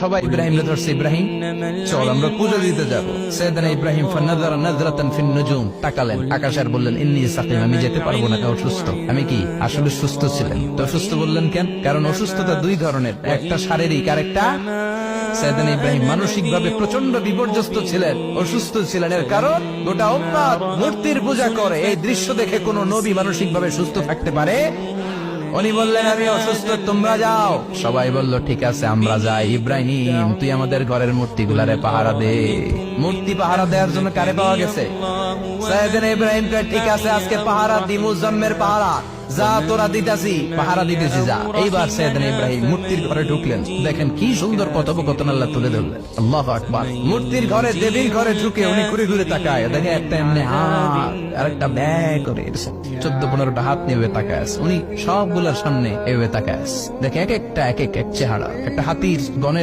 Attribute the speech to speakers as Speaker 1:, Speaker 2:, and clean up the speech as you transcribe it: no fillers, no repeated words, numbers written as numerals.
Speaker 1: সবাই ইব্রাহিম ধরছে, ইব্রাহিম চল আমরা পূজা দিতে যাব। সাইয়েদনা ইব্রাহিম ফানাযারা নাযরাতান ফিন নুজুম, তাকালেন আকাশে আর বললেন ইন্নী সাকিম, আমি যেতে পারবো না, অসুস্থ। আমি কি আসলে সুস্থ ছিলেন? তো অসুস্থ বললেন কেন? কারণ অসুস্থতা দুই ধরনের, একটা শারীরিক আর একটা। সাইয়েদনা ইব্রাহিম মানসিক ভাবে প্রচন্ড বিপর্যস্ত ছিলেন, অসুস্থ ছিলেন। এর কারণ গোটা উম্মত মূর্তির পূজা করে। এই দৃশ্য দেখে কোন নবী মানসিক ভাবে সুস্থ থাকতে পারে? উনি বললেন আমি অসুস্থ, তোমরা যাও। সবাই বলল ঠিক আছে আমরা যাই। ইব্রাহিম তুই আমাদের ঘরের মূর্তিগুলারে পাহারা দে। মূর্তি পাহারা দেওয়ার জন্য কারে পাওয়া গেছে? সাইয়েদনা ইব্রাহিম কয় ঠিক আছে আজকে পাহারা দি, মুজাম্মের পাহারা। যা তোরা দিতাছি, পাহারা দিতেছি যা। এইবার সাইয়েদনা ইব্রাহিম মূর্তির ঘরে ঢুকলেন। দেখেন কি সুন্দর কথোপকথন আল্লাহ তুলে ধরলেন। আল্লাহু আকবার। মূর্তির ঘরে, দেবীর ঘরে ঢুকে উনি ঘুরে ঘুরে তাকায়, দেখে একটা এমনি হাত আর একটা ব্যাগ করে 14-15টা হাত নিয়ে তাকায় আছে। উনি সবগুলোর সামনে এভাবে তাকায় আছে। দেখে এক একটা এক এক চেহারা, একটা হাতির গণের